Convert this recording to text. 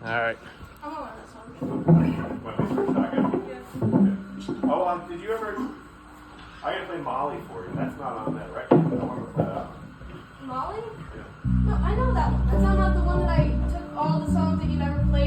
All right. I'm gonna learn this one. Want to be first shotgun? Yeah. Oh, did you ever? I gotta play Molly for you. That's not on that record. I want to play that one. Molly? Yeah. No, I know that one. That's not the one that I took all the songs that you never played